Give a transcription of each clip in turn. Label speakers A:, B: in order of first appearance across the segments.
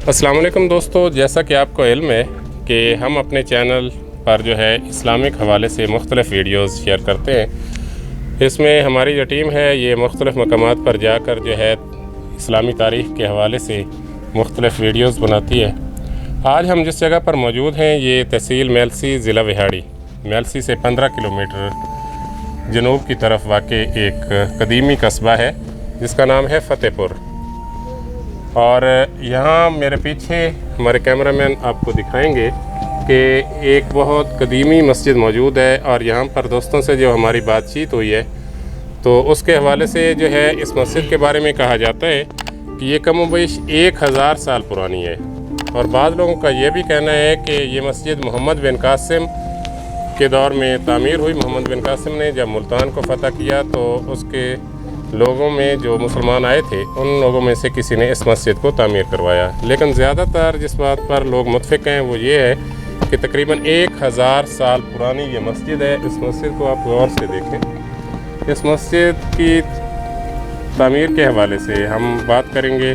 A: अस्सलाम वालेकुम दोस्तों, जैसा कि आपको इल्म है कि हम अपने चैनल पर जो है इस्लामिक हवाले से मुख्तलिफ़ वीडियोज़ शेयर करते हैं। इसमें हमारी जो टीम है ये मुख्तलिफ़ मकामात पर जाकर जो है इस्लामी तारीख़ के हवाले से मुख्तलिफ़ वीडियोज़ बनाती है। आज हम जिस जगह पर मौजूद हैं ये तहसील मेलसी ज़िला विहाड़ी, मेलसी से 15 किलोमीटर जनूब की तरफ वाक़े एक कदीमी कस्बा है जिसका नाम है फ़तेहपुर। और यहाँ मेरे पीछे हमारे कैमरामैन आपको दिखाएंगे कि एक बहुत कदीमी मस्जिद मौजूद है। और यहाँ पर दोस्तों से जो हमारी बातचीत हुई है तो उसके हवाले से जो है इस मस्जिद के बारे में कहा जाता है कि ये कमोबेश 1000 साल पुरानी है। और बाद लोगों का ये भी कहना है कि ये मस्जिद मोहम्मद बिन कासिम के दौर में तामीर हुई। मोहम्मद बिन कासिम ने जब मुल्तान को फ़तह किया तो उसके लोगों में जो मुसलमान आए थे उन लोगों में से किसी ने इस मस्जिद को तामीर करवाया। लेकिन ज़्यादातर जिस बात पर लोग मुत्फिक हैं वो ये है कि तकरीबन 1000 साल पुरानी ये मस्जिद है। इस मस्जिद को आप गौर से देखें। इस मस्जिद की तामीर के हवाले से हम बात करेंगे।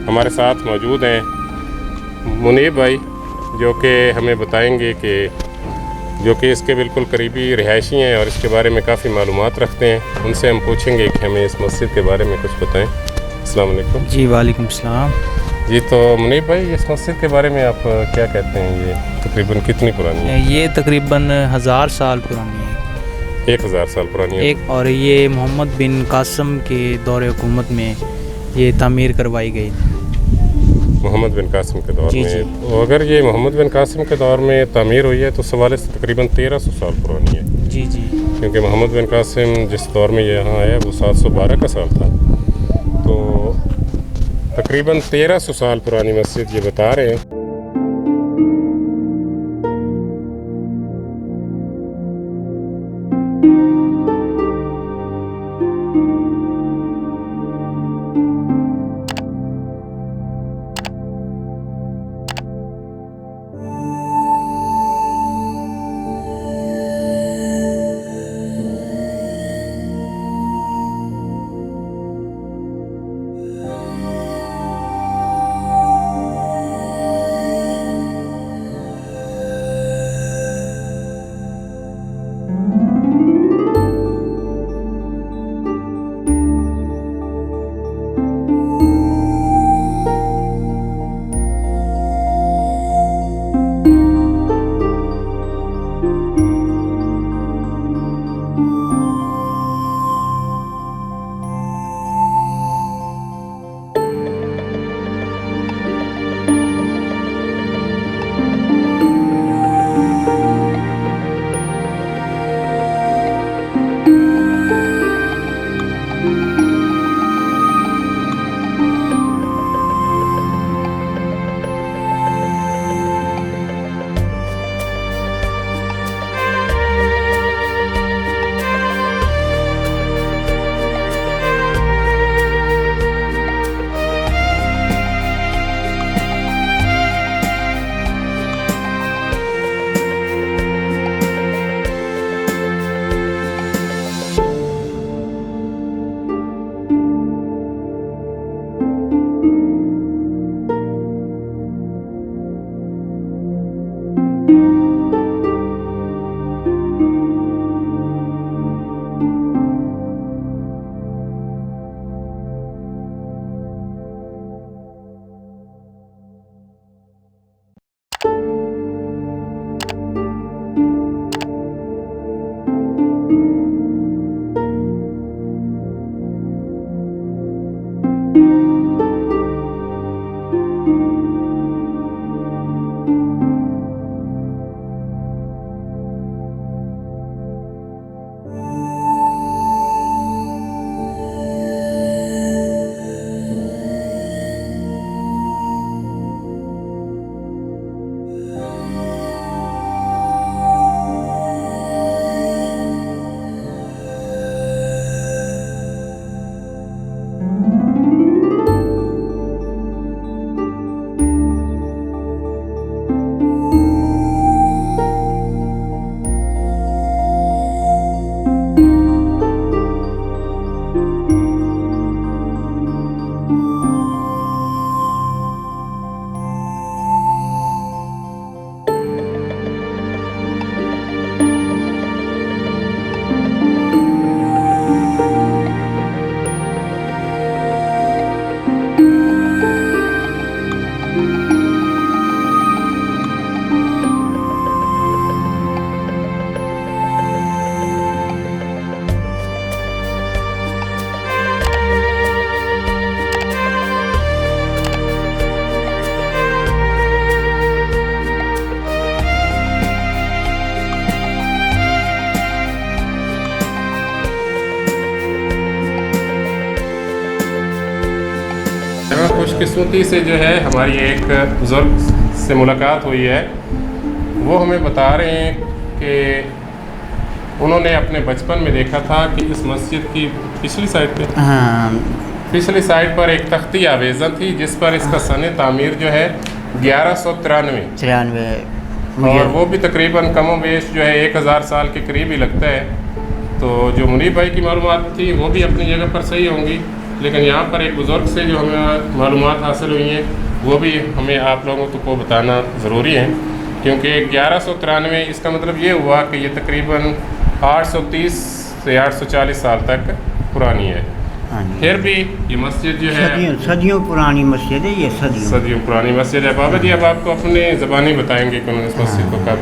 A: हमारे साथ मौजूद हैं मुनीब भाई जो कि हमें बताएंगे कि जो कि इसके बिल्कुल करीबी रिहायशी हैं और इसके बारे में काफ़ी मालूमात रखते हैं। उनसे हम पूछेंगे कि हमें इस मस्जिद के बारे में कुछ बताएं। अस्सलाम वालेकुम।
B: जी वालेकुम सलाम।
A: जी तो मुनीब भाई, इस मस्जिद के बारे में आप क्या कहते हैं, ये तकरीबन कितनी पुरानी है?
B: ये तकरीबन 1000 साल पुरानी है।
A: 1000 साल पुरानी है।
B: और ये मोहम्मद बिन कासिम के दौर हुकूमत में ये तामीर करवाई गई थी।
A: मोहम्मद बिन कासिम के दौर
B: जी,
A: में।
B: जी।
A: तो अगर ये मोहम्मद बिन कासिम के दौर में तामीर हुई है तो इस हवाले से तकरीबन 1300 साल पुरानी है।
B: जी जी।
A: क्योंकि मोहम्मद बिन कासिम जिस दौर में यहाँ आया वो 712 का साल था। तो तकरीबन 1300 साल पुरानी मस्जिद ये बता रहे हैं। खुशकिस्मती से जो है हमारी एक बुज़ुर्ग से मुलाकात हुई है। वो हमें बता रहे हैं कि उन्होंने अपने बचपन में देखा था कि इस मस्जिद की पिछली साइड पे पिछली साइड पर एक तख्ती आवेज़न थी जिस पर इसका सन तामीर जो है 1193 और वो भी तकरीबन कमो बेश जो है 1000 साल के करीब ही लगता है। तो जो मुनीब भाई की मालूमात थी वो भी अपनी जगह पर सही होंगी, लेकिन यहाँ पर एक बुज़ुर्ग से जो हमें मालूमात हासिल हुई हैं वो भी हमें आप लोगों को बताना ज़रूरी है, क्योंकि 1193 इसका मतलब ये हुआ कि ये तकरीबन 830 से 840 साल तक पुरानी है। फिर भी ये मस्जिद जो है
C: सदियों पुरानी मस्जिद है, ये
A: सदियों पुरानी मस्जिद है। बाबा जी अब आपको अपने ज़बानी बताएंगे कि उन्होंने इस मस्जिद को कब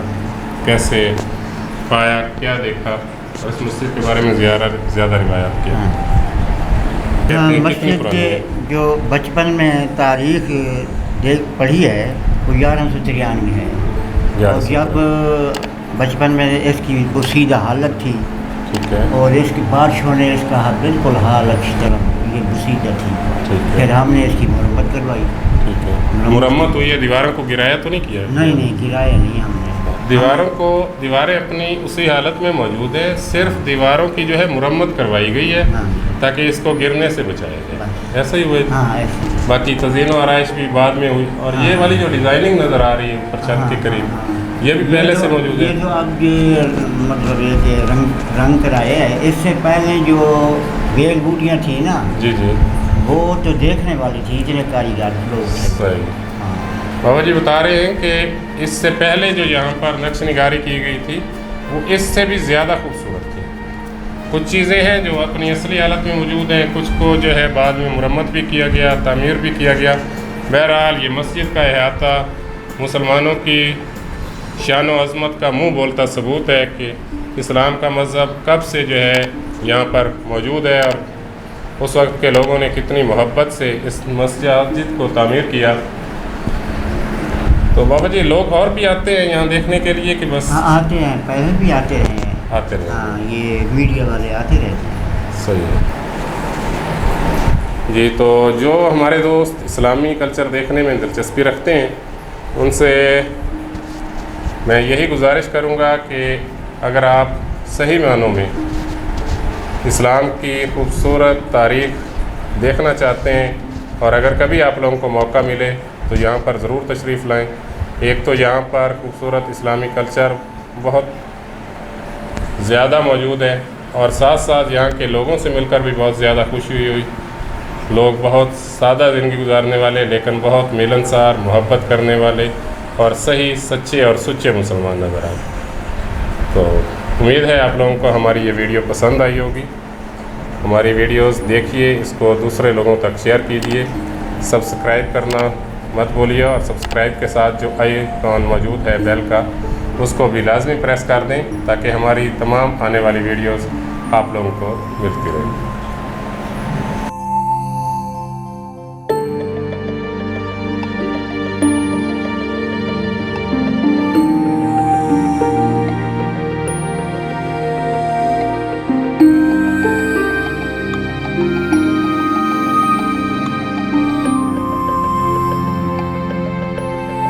A: कैसे पाया, क्या देखा और इस मस्जिद के बारे में ज़्यादा रिवायात किया।
C: मस्जिद के जो बचपन में तारीख पढ़ी है वो 1193 है। और जब बचपन में इसकी बुसीदा हालत थी,
A: ठीक है,
C: और इसकी बारिशों ने इसका बिल्कुल हाल अच्छी तरह ये बुसीदा थी। फिर हमने इसकी मरम्मत करवाई।
A: ठीक है, मुरम्मत हुई है। दीवारों को गिराया तो नहीं किया?
C: नहीं गिराया नहीं हमने।
A: दीवारें अपनी उसी हालत में मौजूद है, सिर्फ दीवारों की जो है मुरम्मत करवाई गई है ताकि इसको गिरने से बचाया जाए। ऐसा ही हुआ। बाकी तज़ीन और आराइश भी बाद में हुई। और ये वाली जो डिज़ाइनिंग नज़र आ रही है ऊपर छत के करीब, ये भी पहले से मौजूद है।
C: ये जो अब ये मतलब ये कि रंग कराए है, इससे पहले जो बेल बूटियाँ थी ना,
A: जी
C: वो तो देखने वाली थी, इतने कारीगर लोग थे।
A: सही। बाबा जी बता रहे हैं कि इससे पहले जो यहाँ पर नक्श निगारी की गई थी वो इससे भी ज़्यादा खूबसूरत थी। कुछ चीज़ें हैं जो अपनी असली हालत में मौजूद हैं, कुछ को जो है बाद में मुरम्मत भी किया गया, तामीर भी किया गया। बहरहाल ये मस्जिद का अहाता मुसलमानों की शान व अज़मत का मुँह बोलता सबूत है कि इस्लाम का मज़हब कब से जो है यहाँ पर मौजूद है और उस वक्त के लोगों ने कितनी मोहब्बत से इस मस्जिद को तामीर किया। तो बाबा जी लोग और भी आते हैं यहाँ देखने के लिए कि बस?
C: आते हैं, पहले भी आते रहे। ये मीडिया वाले आते रहते हैं।
A: सही है जी। तो जो हमारे दोस्त इस्लामी कल्चर देखने में दिलचस्पी रखते हैं उनसे मैं यही गुजारिश करूँगा कि अगर आप सही मानों में इस्लाम की खूबसूरत तारीख़ देखना चाहते हैं और अगर कभी आप लोगों को मौका मिले तो यहाँ पर ज़रूर तशरीफ़ लाएं। एक तो यहाँ पर खूबसूरत इस्लामी कल्चर बहुत ज़्यादा मौजूद है और साथ साथ यहाँ के लोगों से मिलकर भी बहुत ज़्यादा खुशी हुई। लोग बहुत सादा ज़िंदगी गुजारने वाले लेकिन बहुत मिलनसार, मोहब्बत करने वाले और सही सच्चे और सुच्चे मुसलमान नज़र आए। तो उम्मीद है आप लोगों को हमारी ये वीडियो पसंद आई होगी। हमारी वीडियोस देखिए, इसको दूसरे लोगों तक शेयर कीजिए, सब्सक्राइब करना मत भूलिए और सब्सक्राइब के साथ जो आइकॉन मौजूद है बेल का उसको भी लाजमी प्रेस कर दें ताकि हमारी तमाम आने वाली वीडियोस आप लोगों को मिलती रहें।